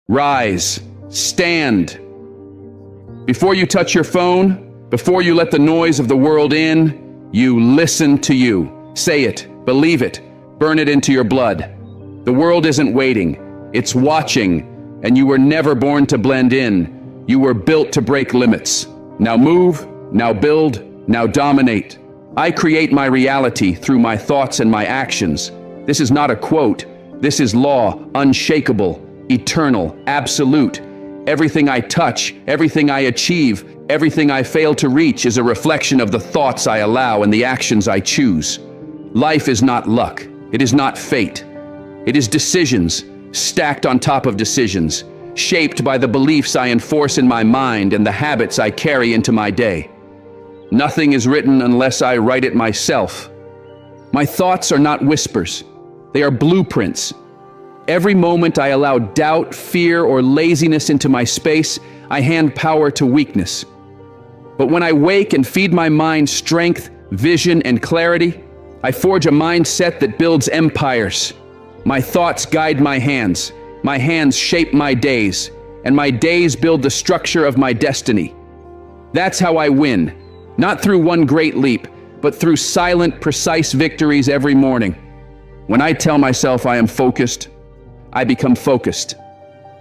Rise. Stand. Before you touch your phone, before you let the noise of the world in, you listen to you. Say it, believe it, burn it into your blood. The world isn't waiting, it's watching, and you were never born to blend in. You were built to break limits. Now move, now build, now dominate. I create my reality through my thoughts and my actions. This is not a quote. This is law, unshakable, eternal, absolute. Everything I touch, everything I achieve, everything I fail to reach is a reflection of the thoughts I allow and the actions I choose. Life is not luck. It is not fate. It is decisions, stacked on top of decisions, shaped by the beliefs I enforce in my mind and the habits I carry into my day. Nothing is written unless I write it myself. My thoughts are not whispers. They are blueprints. Every moment I allow doubt, fear, or laziness into my space, I hand power to weakness. But when I wake and feed my mind strength, vision, and clarity, I forge a mindset that builds empires. My thoughts guide my hands shape my days, and my days build the structure of my destiny. That's how I win, not through one great leap, but through silent, precise victories every morning. When I tell myself I am focused, I become focused.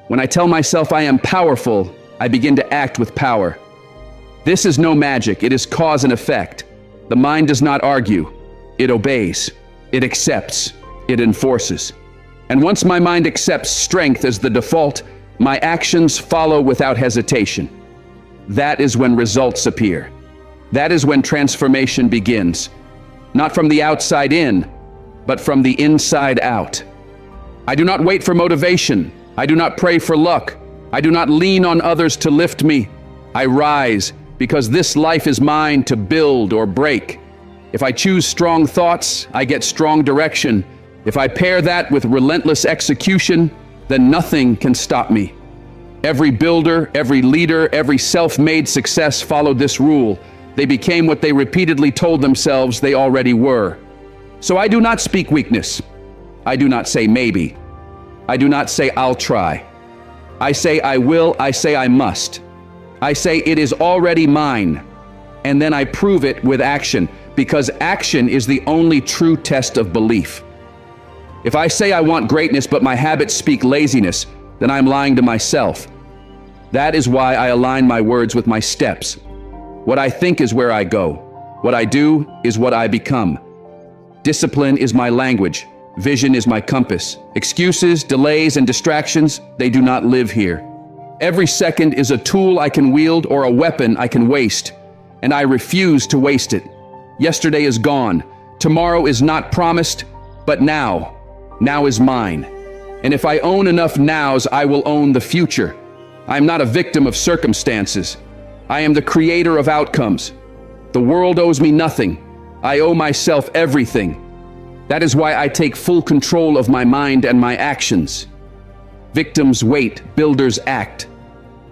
When I tell myself I am powerful, I begin to act with power. This is no magic, it is cause and effect. The mind does not argue, it obeys, it accepts, it enforces. And once my mind accepts strength as the default, my actions follow without hesitation. That is when results appear. That is when transformation begins. Not from the outside in, but from the inside out. I do not wait for motivation. I do not pray for luck. I do not lean on others to lift me. I rise because this life is mine to build or break. If I choose strong thoughts, I get strong direction. If I pair that with relentless execution, then nothing can stop me. Every builder, every leader, every self-made success followed this rule. They became what they repeatedly told themselves they already were. So I do not speak weakness. I do not say maybe. I do not say I'll try. I say I will, I say I must. I say it is already mine. And then I prove it with action, because action is the only true test of belief. If I say I want greatness but my habits speak laziness, then I'm lying to myself. That is why I align my words with my steps. What I think is where I go. What I do is what I become. Discipline is my language. Vision is my compass. Excuses, delays, and distractions, they do not live here. Every second is a tool I can wield or a weapon I can waste, and I refuse to waste it. Yesterday is gone. Tomorrow is not promised, but now is mine. And if I own enough nows, I will own the future. I am not a victim of circumstances. I am the creator of outcomes. The world owes me nothing. I owe myself everything. That is why I take full control of my mind and my actions. Victims wait, builders act.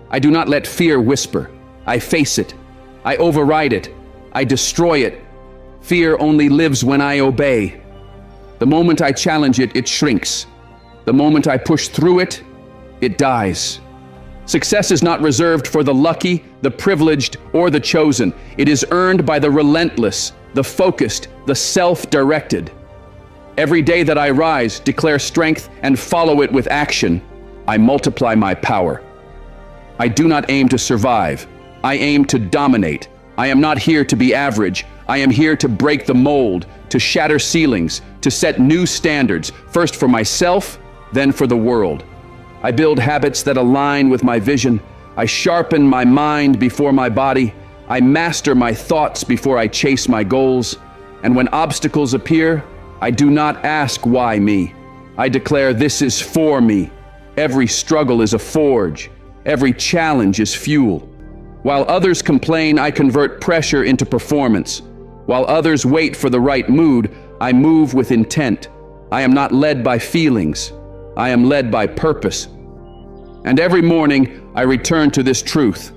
I do not let fear whisper. I face it. I override it. I destroy it. Fear only lives when I obey. The moment I challenge it, it shrinks. The moment I push through it, it dies. Success is not reserved for the lucky, the privileged, or the chosen. It is earned by the relentless, the focused, the self-directed. Every day that I rise, declare strength, and follow it with action, I multiply my power. I do not aim to survive. I aim to dominate. I am not here to be average. I am here to break the mold, to shatter ceilings, to set new standards, first for myself, then for the world. I build habits that align with my vision. I sharpen my mind before my body. I master my thoughts before I chase my goals. And when obstacles appear, I do not ask why me. I declare this is for me. Every struggle is a forge. Every challenge is fuel. While others complain, I convert pressure into performance. While others wait for the right mood, I move with intent. I am not led by feelings. I am led by purpose. And every morning, I return to this truth.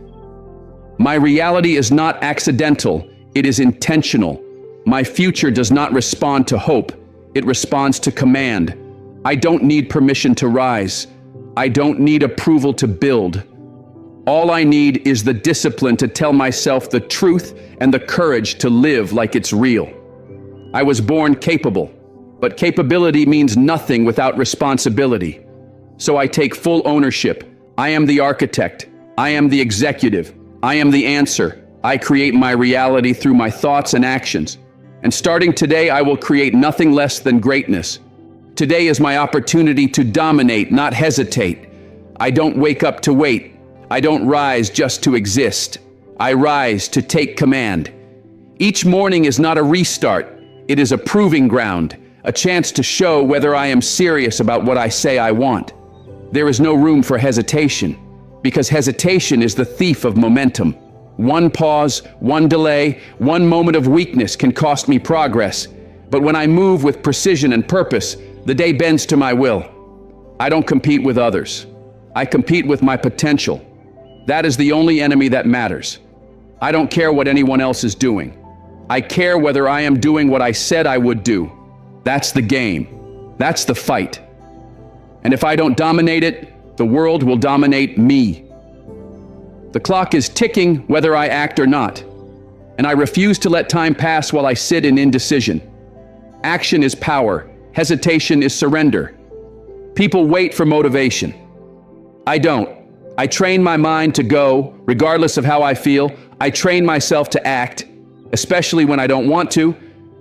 My reality is not accidental. It is intentional. My future does not respond to hope. It responds to command. I don't need permission to rise. I don't need approval to build. All I need is the discipline to tell myself the truth and the courage to live like it's real. I was born capable, but capability means nothing without responsibility. So I take full ownership. I am the architect. I am the executive. I am the answer. I create my reality through my thoughts and actions. And starting today, I will create nothing less than greatness. Today is my opportunity to dominate, not hesitate. I don't wake up to wait. I don't rise just to exist. I rise to take command. Each morning is not a restart. It is a proving ground, a chance to show whether I am serious about what I say I want. There is no room for hesitation, because hesitation is the thief of momentum. One pause, one delay, one moment of weakness can cost me progress. But when I move with precision and purpose, the day bends to my will. I don't compete with others. I compete with my potential. That is the only enemy that matters. I don't care what anyone else is doing. I care whether I am doing what I said I would do. That's the game. That's the fight. And if I don't dominate it, the world will dominate me. The clock is ticking whether I act or not, and I refuse to let time pass while I sit in indecision. Action is power. Hesitation is surrender. People wait for motivation. I don't. I train my mind to go, regardless of how I feel. I train myself to act, especially when I don't want to,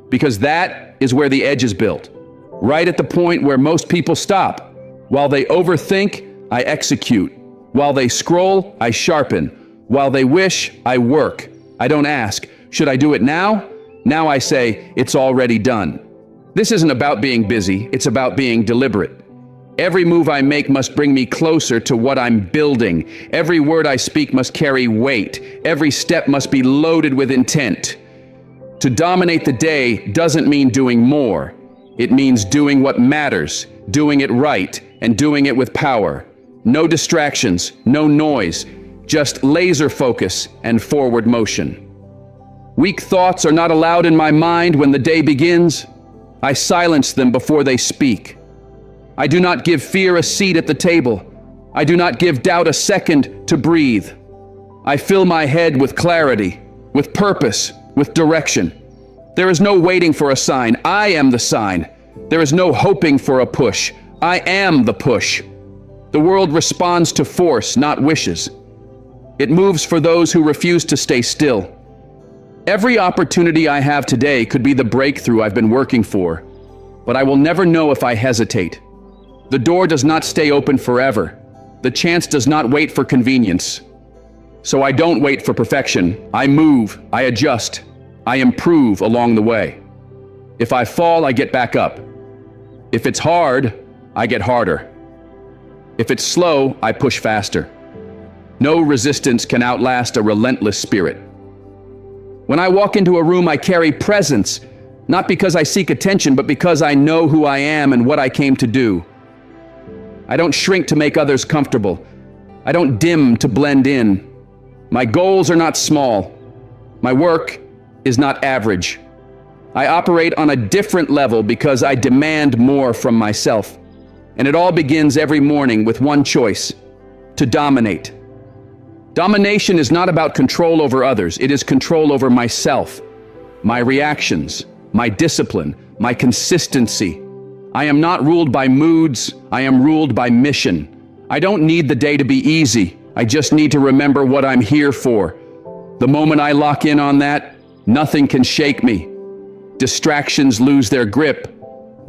because that is where the edge is built. Right at the point where most people stop. While they overthink, I execute. While they scroll, I sharpen. While they wish, I work. I don't ask, should I do it now? Now I say, it's already done. This isn't about being busy, it's about being deliberate. Every move I make must bring me closer to what I'm building. Every word I speak must carry weight. Every step must be loaded with intent. To dominate the day doesn't mean doing more. It means doing what matters, doing it right, and doing it with power. No distractions, no noise, just laser focus and forward motion. Weak thoughts are not allowed in my mind when the day begins. I silence them before they speak. I do not give fear a seat at the table. I do not give doubt a second to breathe. I fill my head with clarity, with purpose, with direction. There is no waiting for a sign. I am the sign. There is no hoping for a push. I am the push. The world responds to force, not wishes. It moves for those who refuse to stay still. Every opportunity I have today could be the breakthrough I've been working for, but I will never know if I hesitate. The door does not stay open forever. The chance does not wait for convenience. So I don't wait for perfection. I move, I adjust, I improve along the way. If I fall, I get back up. If it's hard, I get harder. If it's slow, I push faster. No resistance can outlast a relentless spirit. When I walk into a room, I carry presence, not because I seek attention, but because I know who I am and what I came to do. I don't shrink to make others comfortable. I don't dim to blend in. My goals are not small. My work is not average. I operate on a different level because I demand more from myself. And it all begins every morning with one choice: to dominate. Domination is not about control over others. It is control over myself, my reactions, my discipline, my consistency. I am not ruled by moods. I am ruled by mission. I don't need the day to be easy. I just need to remember what I'm here for. The moment I lock in on that, nothing can shake me. Distractions lose their grip.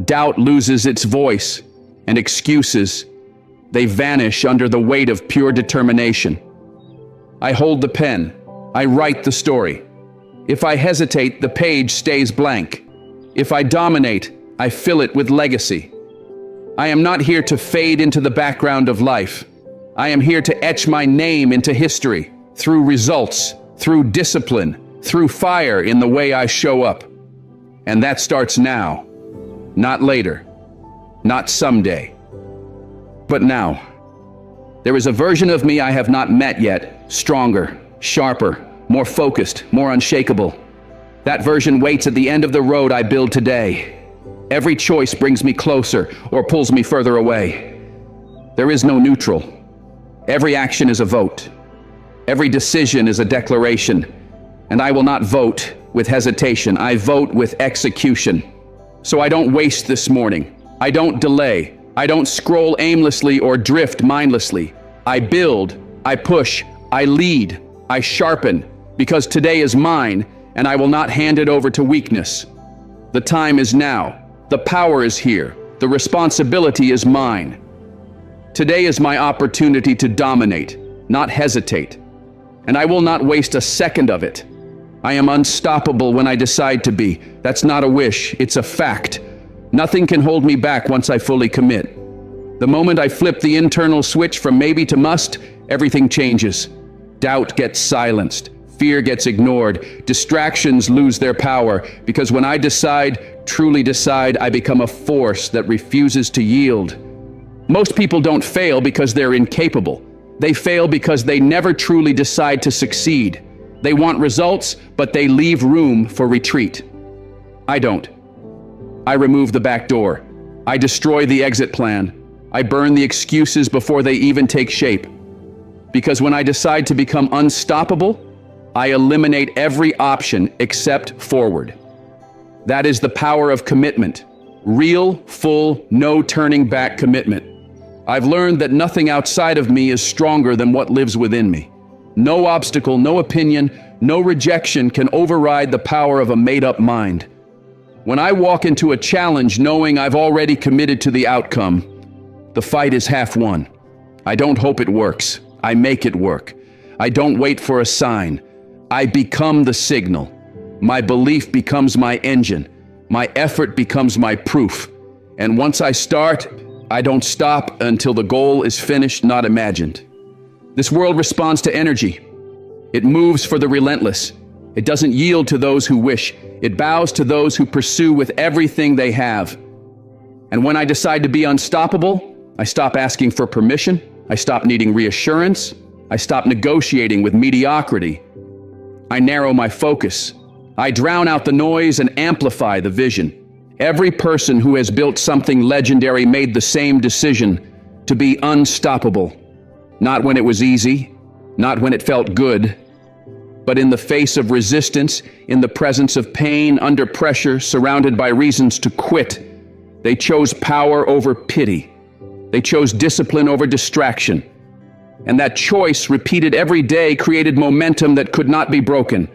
Doubt loses its voice. And excuses, they vanish under the weight of pure determination. I hold the pen. I write the story. If I hesitate, the page stays blank. If I dominate, I fill it with legacy. I am not here to fade into the background of life. I am here to etch my name into history, through results, through discipline, through fire in the way I show up. And that starts now, not later. Not someday, but now. There is a version of me I have not met yet, stronger, sharper, more focused, more unshakable. That version waits at the end of the road I build today. Every choice brings me closer or pulls me further away. There is no neutral. Every action is a vote. Every decision is a declaration. And I will not vote with hesitation. I vote with execution. So I don't waste this morning. I don't delay. I don't scroll aimlessly or drift mindlessly. I build, I push, I lead, I sharpen, because today is mine, and I will not hand it over to weakness. The time is now. The power is here. The responsibility is mine. Today is my opportunity to dominate, not hesitate. And I will not waste a second of it. I am unstoppable when I decide to be. That's not a wish, it's a fact. Nothing can hold me back once I fully commit. The moment I flip the internal switch from maybe to must, everything changes. Doubt gets silenced. Fear gets ignored. Distractions lose their power, because when I decide, truly decide, I become a force that refuses to yield. Most people don't fail because they're incapable. They fail because they never truly decide to succeed. They want results, but they leave room for retreat. I don't. I remove the back door. I destroy the exit plan. I burn the excuses before they even take shape. Because when I decide to become unstoppable, I eliminate every option except forward. That is the power of commitment. Real, full, no turning back commitment. I've learned that nothing outside of me is stronger than what lives within me. No obstacle, no opinion, no rejection can override the power of a made-up mind. When I walk into a challenge knowing I've already committed to the outcome, the fight is half won. I don't hope it works. I make it work. I don't wait for a sign. I become the signal. My belief becomes my engine. My effort becomes my proof. And once I start, I don't stop until the goal is finished, not imagined. This world responds to energy. It moves for the relentless. It doesn't yield to those who wish. It bows to those who pursue with everything they have. And when I decide to be unstoppable, I stop asking for permission. I stop needing reassurance. I stop negotiating with mediocrity. I narrow my focus. I drown out the noise and amplify the vision. Every person who has built something legendary made the same decision to be unstoppable. Not when it was easy, not when it felt good, but in the face of resistance, in the presence of pain, under pressure, surrounded by reasons to quit. They chose power over pity. They chose discipline over distraction. And that choice, repeated every day, created momentum that could not be broken.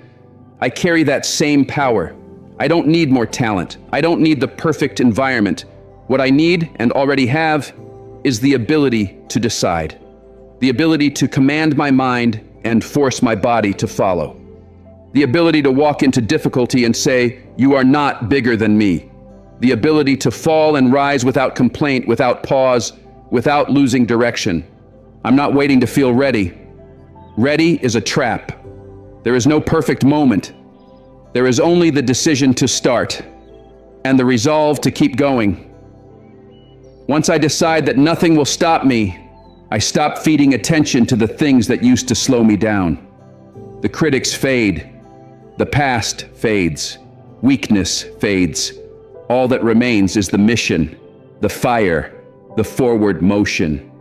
I carry that same power. I don't need more talent. I don't need the perfect environment. What I need, and already have, is the ability to decide. The ability to command my mind and force my body to follow. The ability to walk into difficulty and say, "You are not bigger than me." The ability to fall and rise without complaint, without pause, without losing direction. I'm not waiting to feel ready. Ready is a trap. There is no perfect moment. There is only the decision to start and the resolve to keep going. Once I decide that nothing will stop me, I stop feeding attention to the things that used to slow me down. The critics fade. The past fades. Weakness fades. All that remains is the mission, the fire, the forward motion.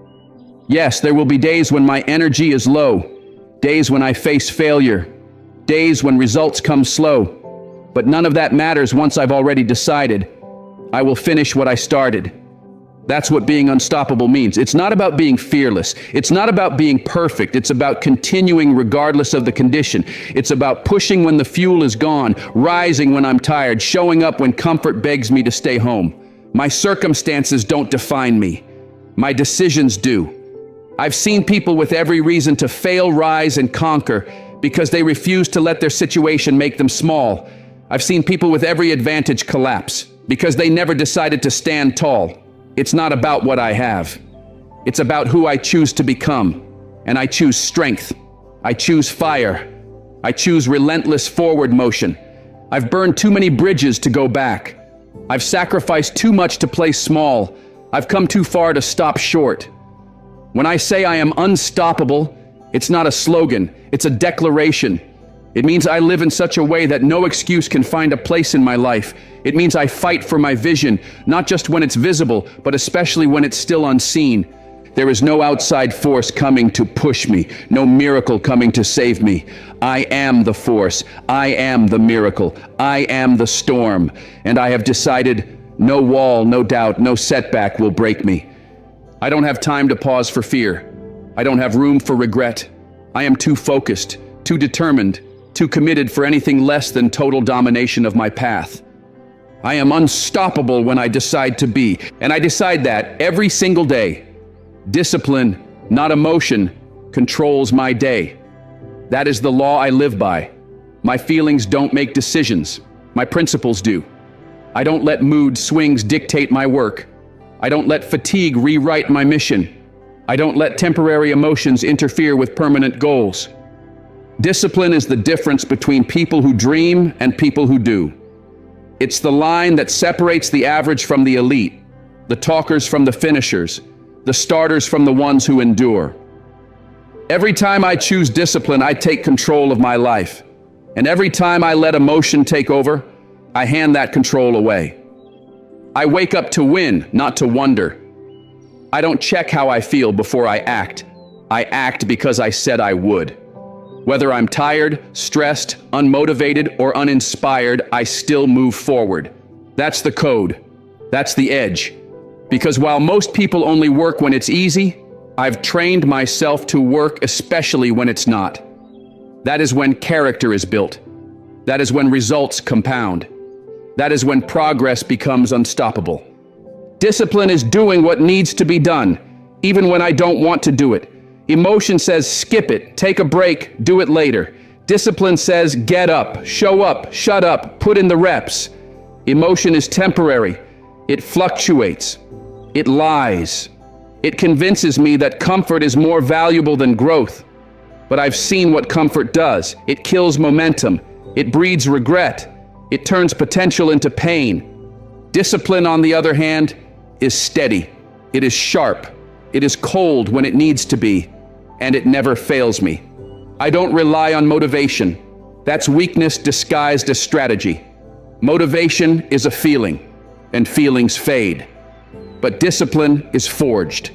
Yes, there will be days when my energy is low, days when I face failure, days when results come slow. But none of that matters once I've already decided. I will finish what I started. That's what being unstoppable means. It's not about being fearless. It's not about being perfect. It's about continuing regardless of the condition. It's about pushing when the fuel is gone, rising when I'm tired, showing up when comfort begs me to stay home. My circumstances don't define me. My decisions do. I've seen people with every reason to fail, rise, and conquer because they refuse to let their situation make them small. I've seen people with every advantage collapse because they never decided to stand tall. It's not about what I have. It's about who I choose to become. And I choose strength. I choose fire. I choose relentless forward motion. I've burned too many bridges to go back. I've sacrificed too much to play small. I've come too far to stop short. When I say I am unstoppable, it's not a slogan, it's a declaration. It means I live in such a way that no excuse can find a place in my life. It means I fight for my vision, not just when it's visible, but especially when it's still unseen. There is no outside force coming to push me, no miracle coming to save me. I am the force. I am the miracle. I am the storm. And I have decided no wall, no doubt, no setback will break me. I don't have time to pause for fear. I don't have room for regret. I am too focused, too determined, too committed for anything less than total domination of my path. I am unstoppable when I decide to be, and I decide that every single day. Discipline, not emotion, controls my day. That is the law I live by. My feelings don't make decisions. My principles do. I don't let mood swings dictate my work. I don't let fatigue rewrite my mission. I don't let temporary emotions interfere with permanent goals. Discipline is the difference between people who dream and people who do. It's the line that separates the average from the elite, the talkers from the finishers, the starters from the ones who endure. Every time I choose discipline, I take control of my life. And every time I let emotion take over, I hand that control away. I wake up to win, not to wonder. I don't check how I feel before I act. I act because I said I would. Whether I'm tired, stressed, unmotivated, or uninspired, I still move forward. That's the code. That's the edge. Because while most people only work when it's easy, I've trained myself to work especially when it's not. That is when character is built. That is when results compound. That is when progress becomes unstoppable. Discipline is doing what needs to be done, even when I don't want to do it. Emotion says skip it, take a break, do it later. Discipline says get up, show up, shut up, put in the reps. Emotion is temporary. It fluctuates. It lies. It convinces me that comfort is more valuable than growth. But I've seen what comfort does. It kills momentum. It breeds regret. It turns potential into pain. Discipline, on the other hand, is steady. It is sharp. It is cold when it needs to be. And it never fails me. I don't rely on motivation. That's weakness disguised as strategy. Motivation is a feeling, and feelings fade. But discipline is forged.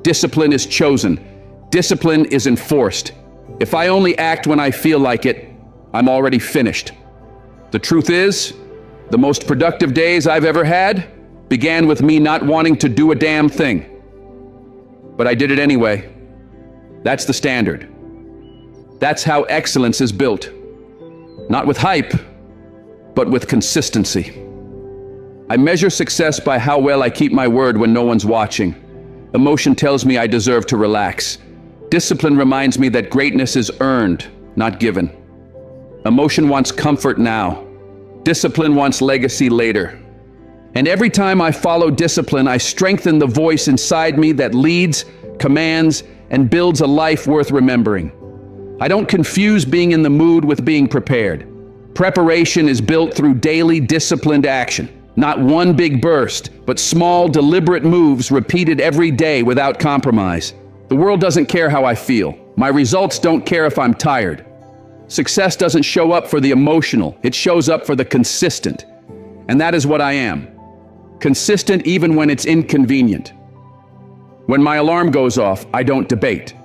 Discipline is chosen. Discipline is enforced. If I only act when I feel like it, I'm already finished. The truth is, the most productive days I've ever had began with me not wanting to do a damn thing. But I did it anyway. That's the standard. That's how excellence is built. Not with hype, but with consistency. I measure success by how well I keep my word when no one's watching. Emotion tells me I deserve to relax. Discipline reminds me that greatness is earned, not given. Emotion wants comfort now. Discipline wants legacy later. And every time I follow discipline, I strengthen the voice inside me that leads, commands, and builds a life worth remembering. I don't confuse being in the mood with being prepared. Preparation is built through daily disciplined action. Not one big burst, but small, deliberate moves repeated every day without compromise. The world doesn't care how I feel. My results don't care if I'm tired. Success doesn't show up for the emotional. It shows up for the consistent. And that is what I am. Consistent even when it's inconvenient. When my alarm goes off, I don't debate.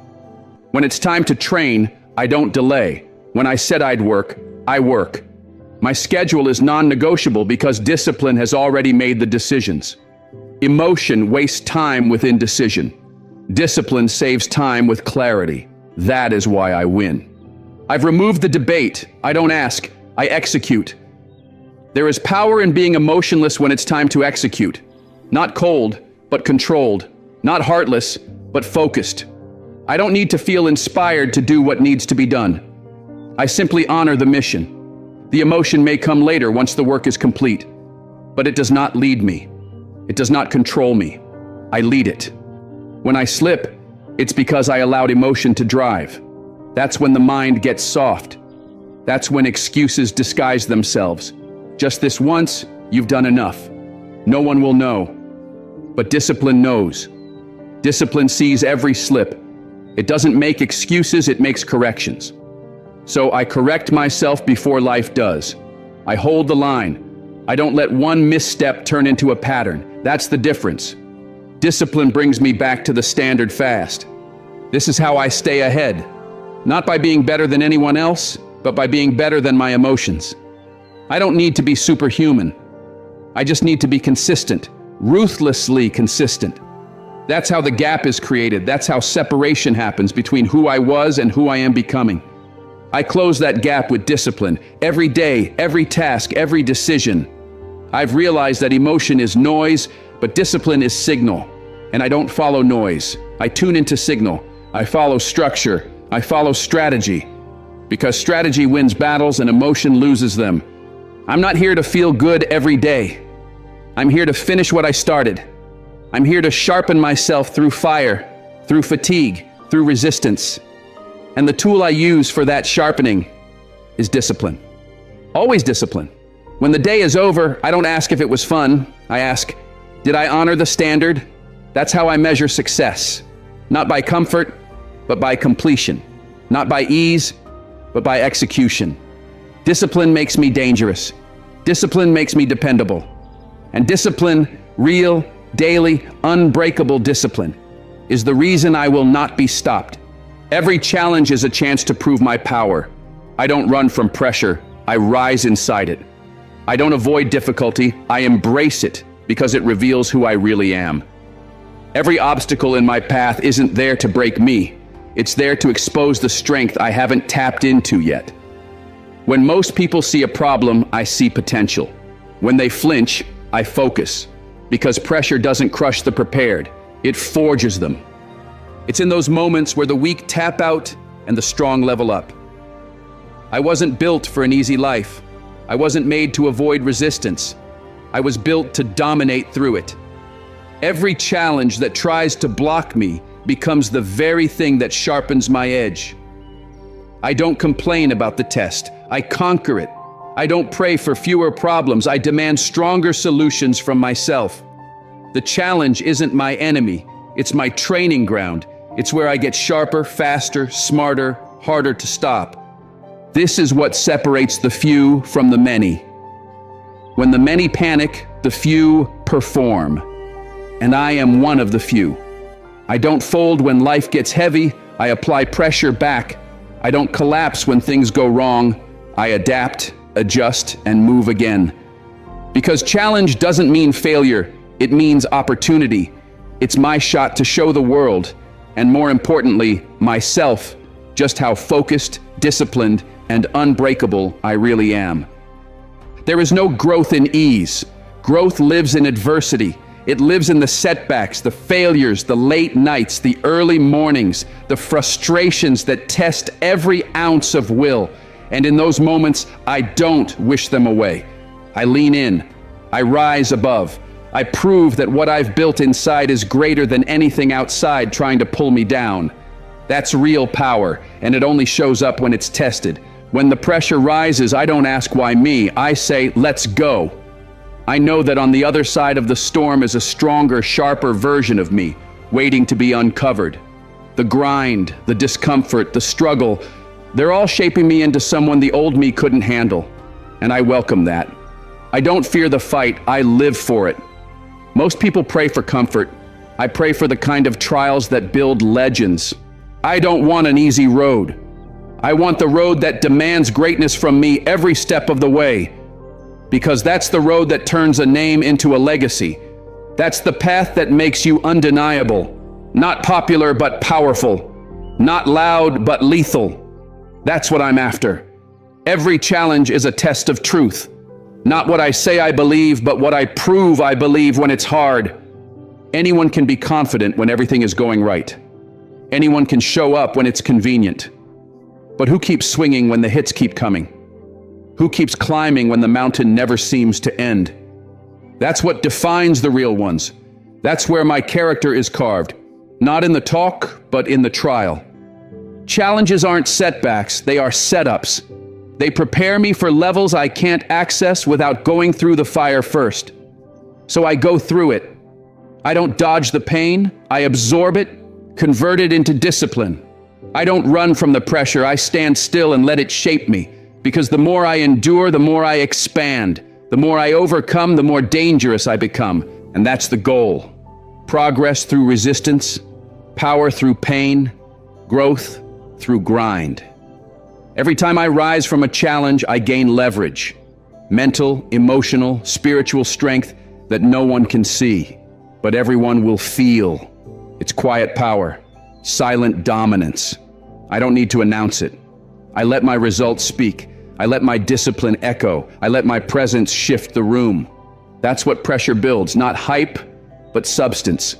When it's time to train, I don't delay. When I said I'd work, I work. My schedule is non-negotiable because discipline has already made the decisions. Emotion wastes time with indecision. Discipline saves time with clarity. That is why I win. I've removed the debate. I don't ask. I execute. There is power in being emotionless when it's time to execute. Not cold, but controlled. Not heartless, but focused. I don't need to feel inspired to do what needs to be done. I simply honor the mission. The emotion may come later once the work is complete, but it does not lead me. It does not control me. I lead it. When I slip, it's because I allowed emotion to drive. That's when the mind gets soft. That's when excuses disguise themselves. Just this once, you've done enough. No one will know. But discipline knows. Discipline sees every slip. It doesn't make excuses, it makes corrections. So I correct myself before life does. I hold the line. I don't let one misstep turn into a pattern. That's the difference. Discipline brings me back to the standard fast. This is how I stay ahead, not by being better than anyone else, but by being better than my emotions. I don't need to be superhuman. I just need to be consistent, ruthlessly consistent. That's how the gap is created. That's how separation happens between who I was and who I am becoming. I close that gap with discipline. Every day, every task, every decision. I've realized that emotion is noise, but discipline is signal. And I don't follow noise. I tune into signal. I follow structure. I follow strategy. Because strategy wins battles and emotion loses them. I'm not here to feel good every day. I'm here to finish what I started. I'm here to sharpen myself through fire, through fatigue, through resistance. And the tool I use for that sharpening is discipline. Always discipline. When the day is over, I don't ask if it was fun. I ask, did I honor the standard? That's how I measure success. Not by comfort, but by completion. Not by ease, but by execution. Discipline makes me dangerous. Discipline makes me dependable. And discipline, real, daily, unbreakable discipline, is the reason I will not be stopped. Every challenge is a chance to prove my power. I don't run from pressure, I rise inside it. I don't avoid difficulty, I embrace it because it reveals who I really am. Every obstacle in my path isn't there to break me. It's there to expose the strength I haven't tapped into yet. When most people see a problem, I see potential. When they flinch, I focus. Because pressure doesn't crush the prepared, it forges them. It's in those moments where the weak tap out and the strong level up. I wasn't built for an easy life. I wasn't made to avoid resistance. I was built to dominate through it. Every challenge that tries to block me becomes the very thing that sharpens my edge. I don't complain about the test. I conquer it. I don't pray for fewer problems. I demand stronger solutions from myself. The challenge isn't my enemy. It's my training ground. It's where I get sharper, faster, smarter, harder to stop. This is what separates the few from the many. When the many panic, the few perform. And I am one of the few. I don't fold when life gets heavy. I apply pressure back. I don't collapse when things go wrong. I adapt, adjust, and move again. Because challenge doesn't mean failure. It means opportunity. It's my shot to show the world, and more importantly, myself, just how focused, disciplined, and unbreakable I really am. There is no growth in ease. Growth lives in adversity. It lives in the setbacks, the failures, the late nights, the early mornings, the frustrations that test every ounce of will. And in those moments, I don't wish them away. I lean in. I rise above. I prove that what I've built inside is greater than anything outside trying to pull me down. That's real power, and it only shows up when it's tested. When the pressure rises, I don't ask why me. I say, let's go. I know that on the other side of the storm is a stronger, sharper version of me, waiting to be uncovered. The grind, the discomfort, the struggle, they're all shaping me into someone the old me couldn't handle. And I welcome that. I don't fear the fight, I live for it. Most people pray for comfort. I pray for the kind of trials that build legends. I don't want an easy road. I want the road that demands greatness from me every step of the way. Because that's the road that turns a name into a legacy. That's the path that makes you undeniable. Not popular, but powerful. Not loud, but lethal. That's what I'm after. Every challenge is a test of truth. Not what I say I believe, but what I prove I believe when it's hard. Anyone can be confident when everything is going right. Anyone can show up when it's convenient. But who keeps swinging when the hits keep coming? Who keeps climbing when the mountain never seems to end? That's what defines the real ones. That's where my character is carved. Not in the talk, but in the trial. Challenges aren't setbacks, they are setups. They prepare me for levels I can't access without going through the fire first. So I go through it. I don't dodge the pain, I absorb it, convert it into discipline. I don't run from the pressure, I stand still and let it shape me. Because the more I endure, the more I expand. The more I overcome, the more dangerous I become. And that's the goal. Progress through resistance, power through pain, growth through grind. Every time I rise from a challenge, I gain leverage. Mental, emotional, spiritual strength that no one can see, but everyone will feel. It's quiet power, silent dominance. I don't need to announce it. I let my results speak. I let my discipline echo. I let my presence shift the room. That's what pressure builds, not hype, but substance.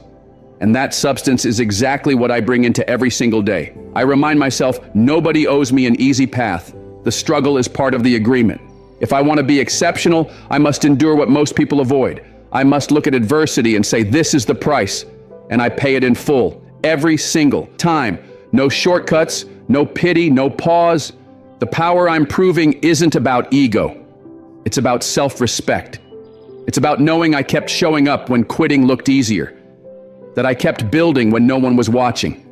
And that substance is exactly what I bring into every single day. I remind myself, nobody owes me an easy path. The struggle is part of the agreement. If I want to be exceptional, I must endure what most people avoid. I must look at adversity and say, this is the price, and I pay it in full, every single time. No shortcuts, no pity, no pause. The power I'm proving isn't about ego. It's about self-respect. It's about knowing I kept showing up when quitting looked easier, that I kept building when no one was watching,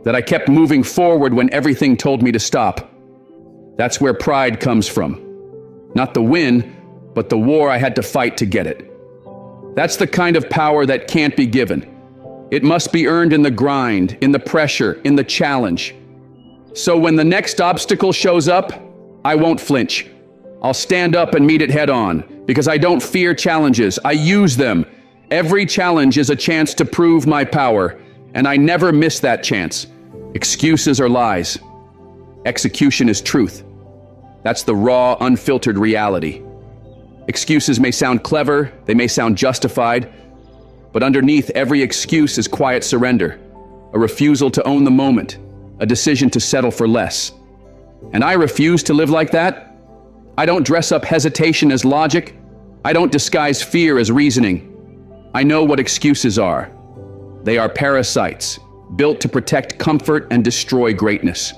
that I kept moving forward when everything told me to stop. That's where pride comes from. Not the win, but the war I had to fight to get it. That's the kind of power that can't be given. It must be earned in the grind, in the pressure, in the challenge. So when the next obstacle shows up, I won't flinch. I'll stand up and meet it head on, because I don't fear challenges. I use them. Every challenge is a chance to prove my power, and I never miss that chance. Excuses are lies. Execution is truth. That's the raw, unfiltered reality. Excuses may sound clever, they may sound justified, but underneath every excuse is quiet surrender, a refusal to own the moment, a decision to settle for less. And I refuse to live like that. I don't dress up hesitation as logic. I don't disguise fear as reasoning. I know what excuses are. They are parasites, built to protect comfort and destroy greatness.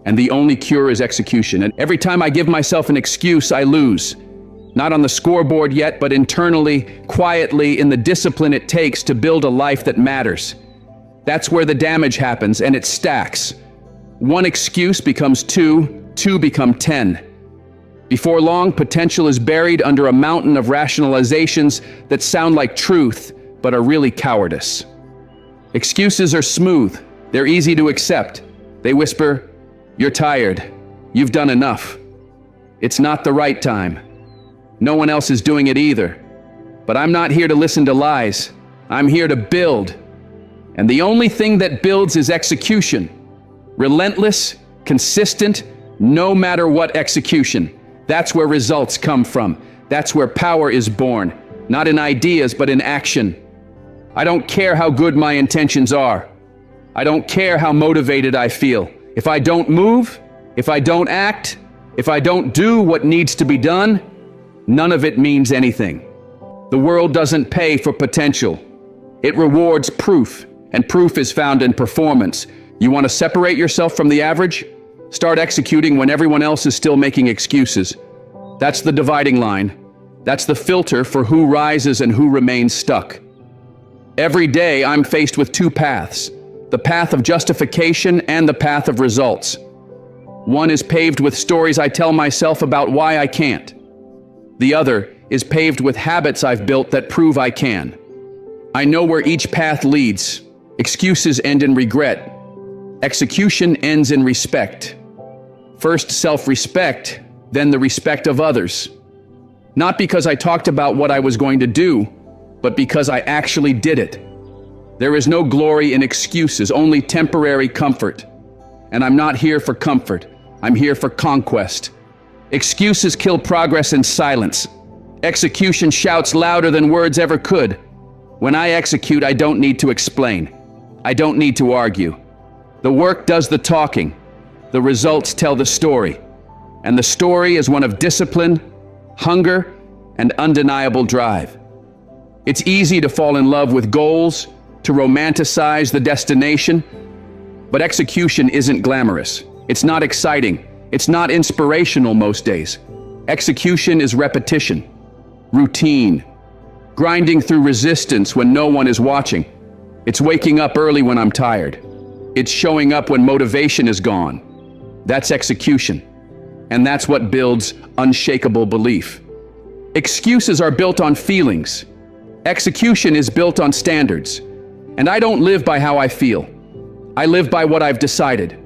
And the only cure is execution. And every time I give myself an excuse, I lose. Not on the scoreboard yet, but internally, quietly, in the discipline it takes to build a life that matters. That's where the damage happens, and it stacks. One excuse becomes two, two become 10. Before long, potential is buried under a mountain of rationalizations that sound like truth, but are really cowardice. Excuses are smooth. They're easy to accept. They whisper, "You're tired. You've done enough. It's not the right time. No one else is doing it either." But I'm not here to listen to lies. I'm here to build. And the only thing that builds is execution. Relentless, consistent, no matter what execution. That's where results come from. That's where power is born. Not in ideas, but in action. I don't care how good my intentions are. I don't care how motivated I feel. If I don't move, if I don't act, if I don't do what needs to be done, none of it means anything. The world doesn't pay for potential. It rewards proof, and proof is found in performance. You want to separate yourself from the average? Start executing when everyone else is still making excuses. That's the dividing line. That's the filter for who rises and who remains stuck. Every day I'm faced with two paths, the path of justification and the path of results. One is paved with stories I tell myself about why I can't. The other is paved with habits I've built that prove I can. I know where each path leads. Excuses end in regret. Execution ends in respect. First self-respect, then the respect of others. Not because I talked about what I was going to do, but because I actually did it. There is no glory in excuses, only temporary comfort. And I'm not here for comfort. I'm here for conquest. Excuses kill progress in silence. Execution shouts louder than words ever could. When I execute, I don't need to explain. I don't need to argue. The work does the talking. The results tell the story. And the story is one of discipline, hunger, and undeniable drive. It's easy to fall in love with goals, to romanticize the destination, but execution isn't glamorous. It's not exciting. It's not inspirational most days. Execution is repetition, routine, grinding through resistance when no one is watching. It's waking up early when I'm tired. It's showing up when motivation is gone. That's execution. And that's what builds unshakable belief. Excuses are built on feelings. Execution is built on standards, and I don't live by how I feel. I live by what I've decided.